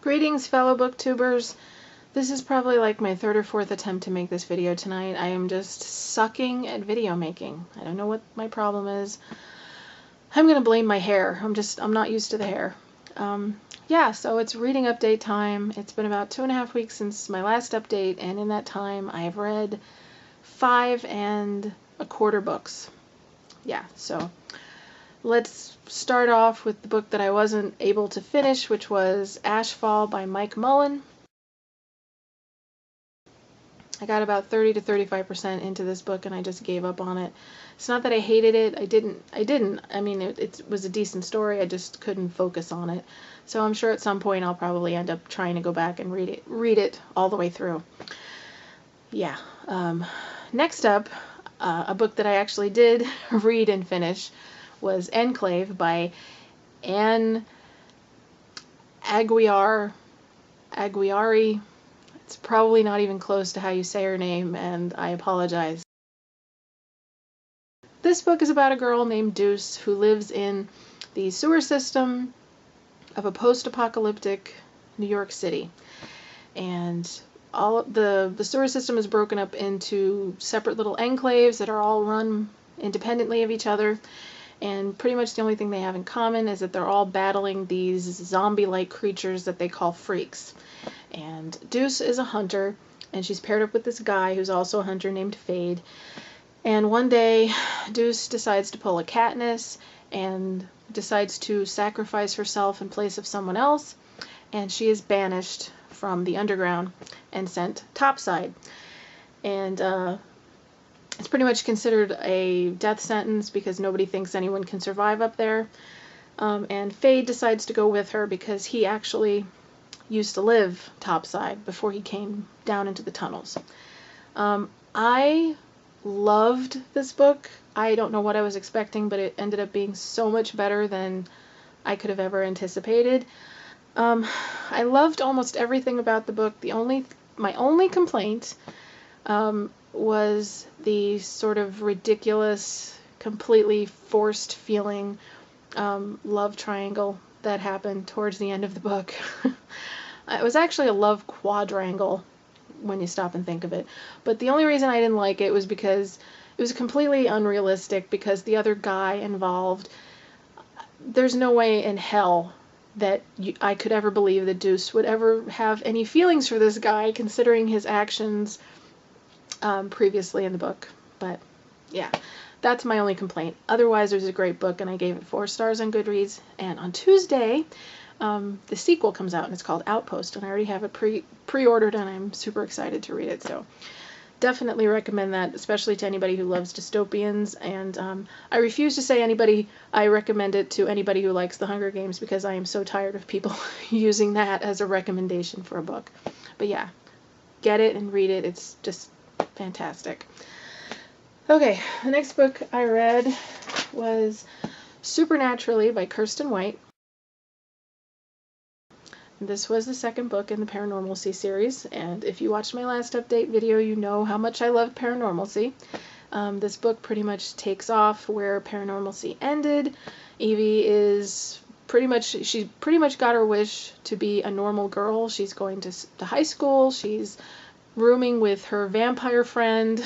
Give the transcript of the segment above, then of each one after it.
Greetings, fellow booktubers. This is probably like my third or fourth attempt to make this video tonight. I am just sucking at video making. I don't know what my problem is. I'm gonna blame my hair. I'm not used to the hair. Yeah, so it's reading update time. It's been about 2.5 weeks since my last update, and in that time I've read 5 1/4 books. Yeah, so let's start off with the book that I wasn't able to finish, which was Ashfall by Mike Mullen. I got about 30 to 35% into this book and I just gave up on it. It's not that I hated it. I didn't. I mean, it was a decent story. I just couldn't focus on it. So I'm sure at some point I'll probably end up trying to go back and read it all the way through. Yeah. Next up, a book that I actually did read and finish was Enclave by Anne Aguiari. It's probably not even close to how you say her name, and I apologize. This book is about a girl named Deuce who lives in the sewer system of a post-apocalyptic New York City. And all the sewer system is broken up into separate little enclaves that are all run independently of each other. And pretty much the only thing they have in common is that they're all battling these zombie-like creatures that they call freaks. And Deuce is a hunter, and she's paired up with this guy who's also a hunter named Fade. And one day, Deuce decides to pull a Katniss and decides to sacrifice herself in place of someone else, and she is banished from the underground and sent topside. And it's pretty much considered a death sentence because nobody thinks anyone can survive up there. And Fade decides to go with her because he actually used to live topside before he came down into the tunnels. I loved this book. I don't know what I was expecting, but it ended up being so much better than I could have ever anticipated. I loved almost everything about the book. My only complaint was the sort of ridiculous, completely forced feeling love triangle that happened towards the end of the book. It was actually a love quadrangle when you stop and think of it. But the only reason I didn't like it was because it was completely unrealistic, because the other guy involved, there's no way in hell that I could ever believe that Deuce would ever have any feelings for this guy, considering his actions previously in the book. But yeah, that's my only complaint. Otherwise, it was a great book, and I gave it 4 stars on Goodreads. And on Tuesday, the sequel comes out, and it's called Outpost, and I already have it pre-ordered, and I'm super excited to read it. So definitely recommend that, especially to anybody who loves dystopians. And I refuse to say I recommend it to anybody who likes the Hunger Games, because I am so tired of people using that as a recommendation for a book. But yeah, get it and read it. It's just fantastic. Okay, the next book I read was Supernaturally by Kiersten White. This was the second book in the Paranormalcy series, and if you watched my last update video, you know how much I love Paranormalcy. This book pretty much takes off where Paranormalcy ended. Evie she pretty much got her wish to be a normal girl. She's going to high school. She's rooming with her vampire friend.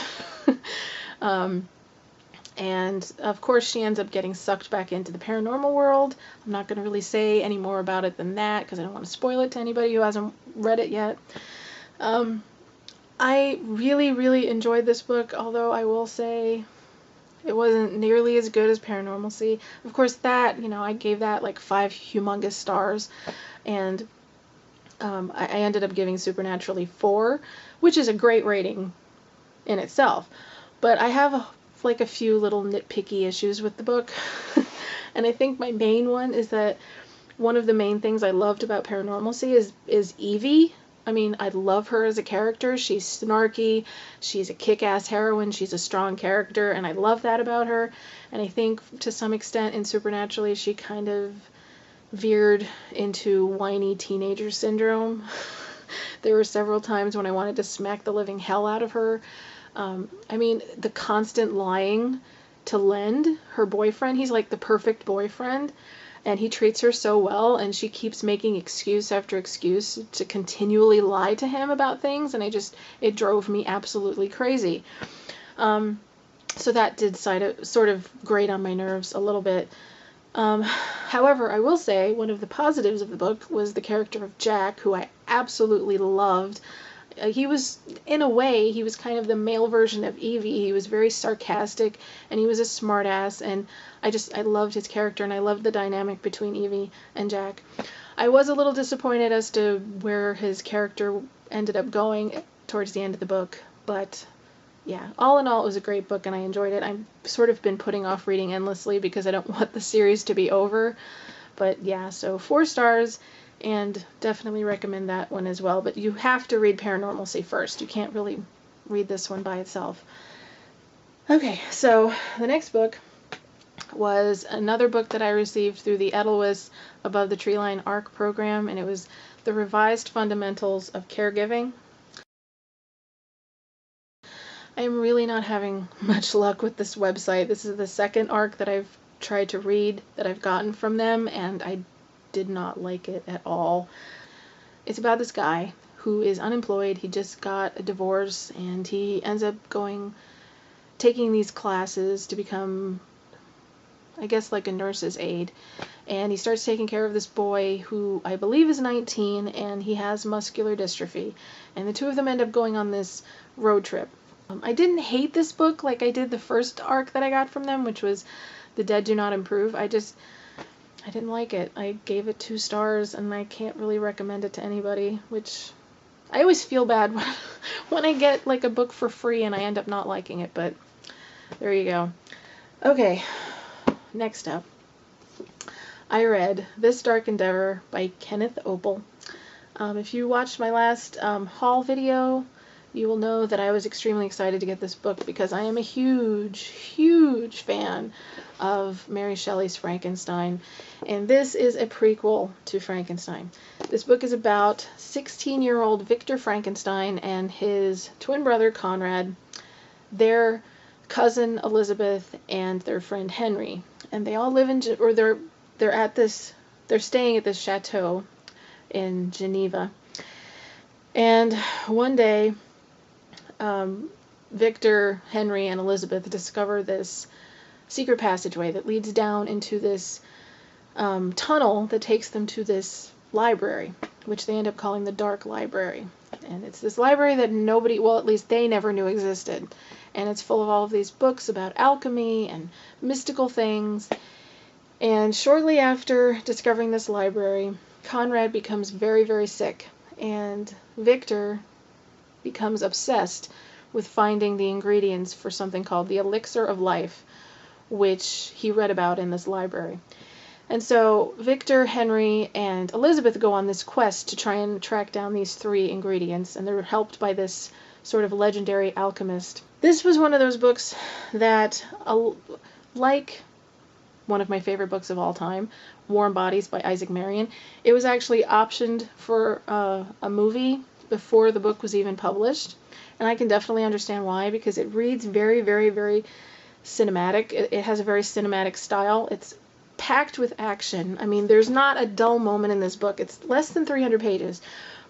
And of course she ends up getting sucked back into the paranormal world. I'm not going to really say any more about it than that because I don't want to spoil it to anybody who hasn't read it yet. I really, really enjoyed this book, although I will say it wasn't nearly as good as Paranormalcy. Of course, I gave that like 5 humongous stars, and I ended up giving Supernaturally 4, which is a great rating in itself. But I have a few little nitpicky issues with the book. And I think my main one is that one of the main things I loved about Paranormalcy is Evie. I mean, I love her as a character. She's snarky, she's a kick-ass heroine, she's a strong character, and I love that about her. And I think to some extent in Supernaturally she kind of veered into whiny teenager syndrome. There were several times when I wanted to smack the living hell out of her. I mean, the constant lying to Lend, her boyfriend, he's like the perfect boyfriend. and he treats her so well, and she keeps making excuse after excuse to continually lie to him about things, and it drove me absolutely crazy. So that did sort of grate on my nerves a little bit. However, I will say one of the positives of the book was the character of Jack, who I absolutely loved. He was, in a way, he was kind of the male version of Evie. He was very sarcastic, and he was a smartass, and I loved his character, and I loved the dynamic between Evie and Jack. I was a little disappointed as to where his character ended up going towards the end of the book, but yeah, all in all, it was a great book, and I enjoyed it. I've sort of been putting off reading endlessly because I don't want the series to be over. But yeah, so 4 stars, and definitely recommend that one as well. But you have to read Paranormalcy first. You can't really read this one by itself. Okay, so the next book was another book that I received through the Edelweiss Above the Treeline ARC program, and it was The Revised Fundamentals of Caregiving. I am really not having much luck with this website. This is the second ARC that I've tried to read that I've gotten from them, and I did not like it at all. It's about this guy who is unemployed. He just got a divorce, and he ends up taking these classes to become, I guess, like a nurse's aide. And he starts taking care of this boy who I believe is 19, and he has muscular dystrophy. And the two of them end up going on this road trip. I didn't hate this book like I did the first ARC that I got from them, which was The Dead Do Not Improve. I didn't like it. I gave it 2 stars, and I can't really recommend it to anybody, which I always feel bad when I get like a book for free and I end up not liking it, but there you go. Okay, next up. I read This Dark Endeavor by Kenneth Oppel. If you watched my last haul video, you will know that I was extremely excited to get this book because I am a huge, huge fan of Mary Shelley's Frankenstein, and this is a prequel to Frankenstein. This book is about 16-year-old Victor Frankenstein and his twin brother Conrad, their cousin Elizabeth, and their friend Henry, and they all live in, or they're staying at this chateau in Geneva. And one day, Victor, Henry, and Elizabeth discover this secret passageway that leads down into this tunnel that takes them to this library, which they end up calling the Dark Library. And it's this library that nobody, well, at least they never knew existed. And it's full of all of these books about alchemy and mystical things. And shortly after discovering this library, Conrad becomes very, very sick, and Victor becomes obsessed with finding the ingredients for something called the Elixir of Life, which he read about in this library. And so Victor, Henry, and Elizabeth go on this quest to try and track down these 3 ingredients, and they're helped by this sort of legendary alchemist. This was one of those books that, like one of my favorite books of all time, Warm Bodies by Isaac Marion, it was actually optioned for a movie before the book was even published, and I can definitely understand why, because it reads very, very, very cinematic. It has a very cinematic style. It's packed with action. I mean, there's not a dull moment in this book. It's less than 300 pages,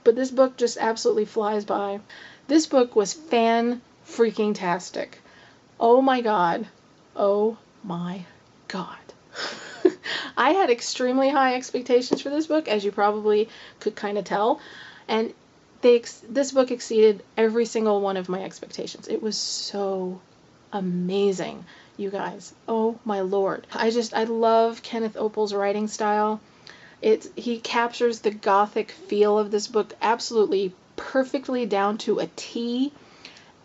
but this book just absolutely flies by. This book was fan-freaking-tastic. Oh my god. Oh my god. I had extremely high expectations for this book, as you probably could kind of tell, and this book exceeded every single one of my expectations. It was so amazing, you guys. Oh my lord. I love Kenneth Oppel's writing style. He captures the gothic feel of this book absolutely perfectly down to a T.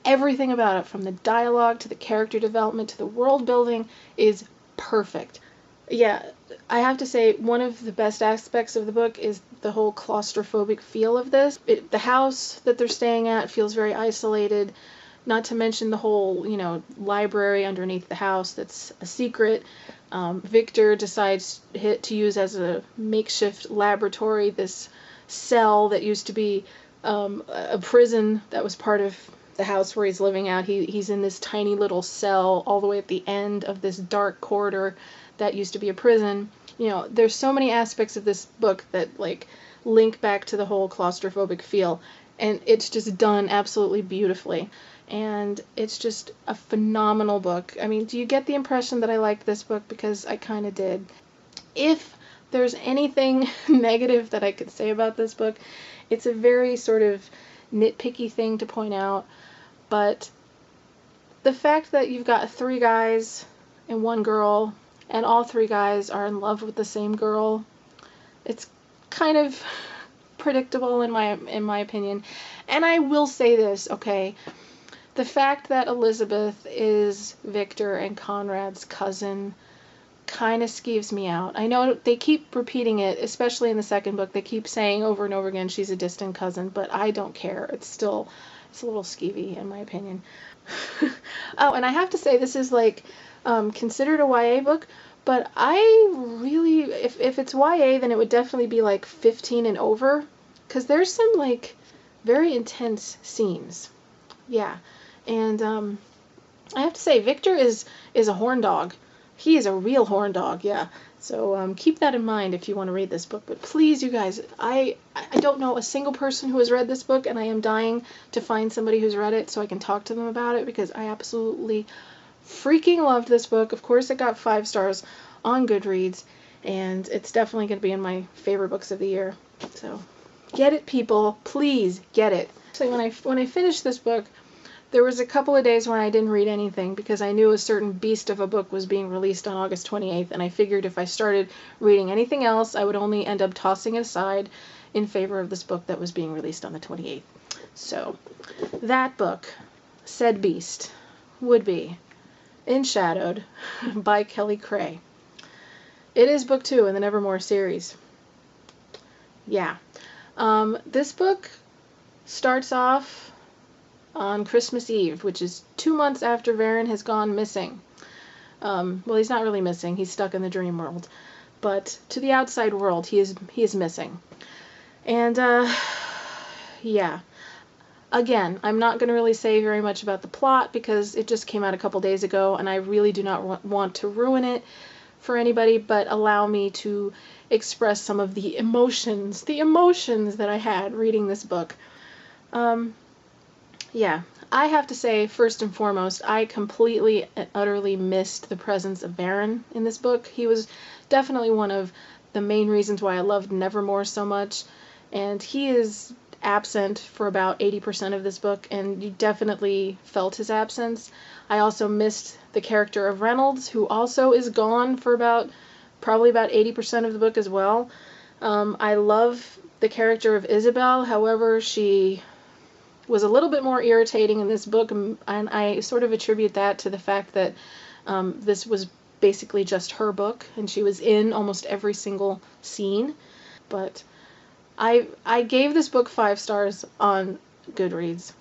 Everything about it, from the dialogue to the character development to the world building, is perfect. Yeah, I have to say, one of the best aspects of the book is the whole claustrophobic feel of this. The house that they're staying at feels very isolated, not to mention the whole, library underneath the house that's a secret. Victor decides to use as a makeshift laboratory this cell that used to be a prison that was part of the house where he's living out. He's in this tiny little cell all the way at the end of this dark corridor that used to be a prison. You know, there's so many aspects of this book that like link back to the whole claustrophobic feel, and it's just done absolutely beautifully. And it's just a phenomenal book. I mean, do you get the impression that I liked this book? Because I kind of did. If there's anything negative that I could say about this book, it's a very sort of nitpicky thing to point out, but the fact that you've got 3 guys and 1 girl, and all 3 guys are in love with the same girl, it's kind of predictable in my opinion. And I will say this, okay? The fact that Elizabeth is Victor and Conrad's cousin kind of skeeves me out. I know they keep repeating it, especially in the second book. They keep saying over and over again she's a distant cousin, but I don't care. It's a little skeevy in my opinion. Oh, and I have to say this is like considered a YA book, but I really, if it's YA, then it would definitely be like 15 and over, because there's some like very intense scenes. Yeah, and I have to say Victor is a horn dog. He is a real horn dog, yeah. So keep that in mind if you want to read this book. But please, you guys, I don't know a single person who has read this book, and I am dying to find somebody who's read it so I can talk to them about it, because I absolutely freaking loved this book. Of course, it got 5 stars on Goodreads, and it's definitely going to be in my favorite books of the year. So get it, people. Please get it. So when I finished this book, there was a couple of days when I didn't read anything because I knew a certain beast of a book was being released on August 28th, and I figured if I started reading anything else, I would only end up tossing it aside in favor of this book that was being released on the 28th. So that book, said beast, would be Enshadowed by Kelly Cray. It is book 2 in the Nevermore series. Yeah. This book starts off on Christmas Eve, which is 2 months after Varen has gone missing. Well, he's not really missing. He's stuck in the dream world. But to the outside world, he is missing. And, yeah. Again, I'm not going to really say very much about the plot because it just came out a couple days ago, and I really do not want to ruin it for anybody, but allow me to express some of the emotions that I had reading this book. Yeah, I have to say, first and foremost, I completely and utterly missed the presence of Varen in this book. He was definitely one of the main reasons why I loved Nevermore so much, and he is absent for about 80% of this book, and you definitely felt his absence. I also missed the character of Reynolds, who also is gone for probably about 80% of the book as well. I love the character of Isabel, however, she was a little bit more irritating in this book, and I sort of attribute that to the fact that this was basically just her book, and she was in almost every single scene. But I gave this book 5 stars on Goodreads,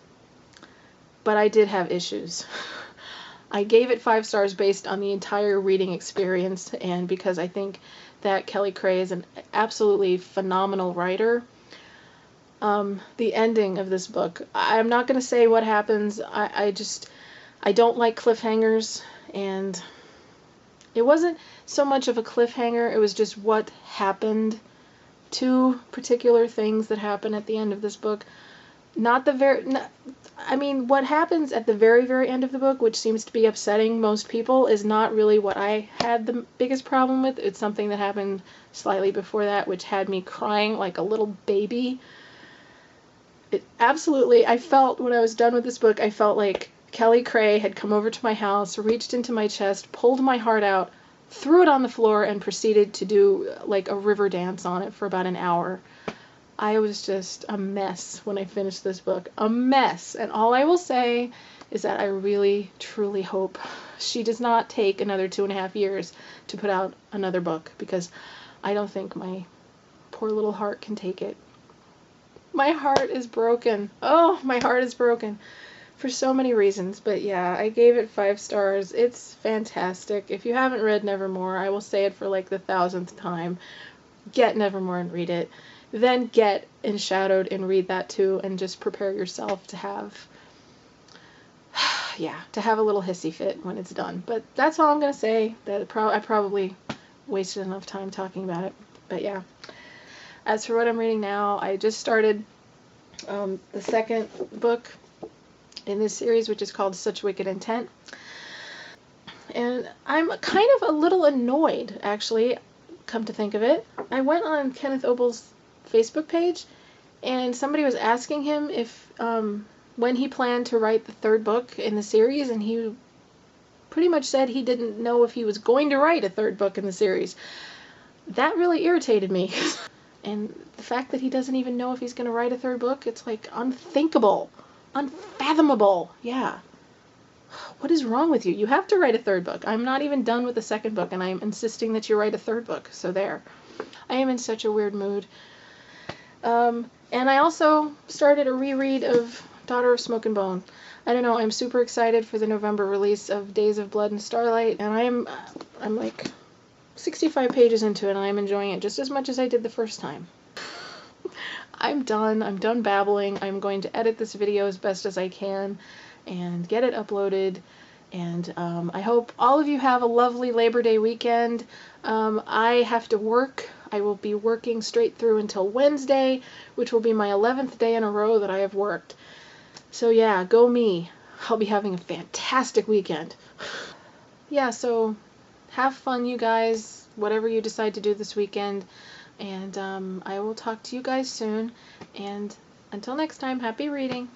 but I did have issues. I gave it 5 stars based on the entire reading experience, and because I think that Kelly Cray is an absolutely phenomenal writer. The ending of this book, I'm not going to say what happens. I don't like cliffhangers, and it wasn't so much of a cliffhanger, it was just what happened. 2 particular things that happen at the end of this book. What happens at the very, very end of the book, which seems to be upsetting most people, is not really what I had the biggest problem with. It's something that happened slightly before that, which had me crying like a little baby. I felt, when I was done with this book, I felt like Kelly Cray had come over to my house, reached into my chest, pulled my heart out, threw it on the floor, and proceeded to do like a river dance on it for about an hour. I was just a mess when I finished this book. A mess. And all I will say is that I really, truly hope she does not take another 2.5 years to put out another book, because I don't think my poor little heart can take it. My heart is broken. Oh, my heart is broken for so many reasons. But yeah, I gave it 5 stars. It's fantastic. If you haven't read Nevermore, I will say it for like the 1000th time. Get Nevermore and read it. Then get Enshadowed and read that too, and just prepare yourself to have, to have a little hissy fit when it's done. But that's all I'm going to say. I probably wasted enough time talking about it. But yeah. As for what I'm reading now, I just started the second book in this series, which is called Such Wicked Intent. And I'm kind of a little annoyed, actually, come to think of it. I went on Kenneth Obel's Facebook page, and somebody was asking him if when he planned to write the third book in the series, and he pretty much said he didn't know if he was going to write a third book in the series. That really irritated me. And the fact that he doesn't even know if he's going to write a third book, it's like unthinkable. Unfathomable. Yeah. What is wrong with you? You have to write a third book. I'm not even done with the second book, and I'm insisting that you write a third book. So there. I am in such a weird mood. And I also started a reread of Daughter of Smoke and Bone. I don't know, I'm super excited for the November release of Days of Blood and Starlight, and I'm like 65 pages into it, and I'm enjoying it just as much as I did the first time. I'm done babbling. I'm going to edit this video as best as I can and get it uploaded, and I hope all of you have a lovely Labor Day weekend. I have to work. I will be working straight through until Wednesday, which will be my 11th day in a row that I have worked. So yeah, go me. I'll be having a fantastic weekend. Yeah, so have fun, you guys, whatever you decide to do this weekend, and I will talk to you guys soon, and until next time, happy reading.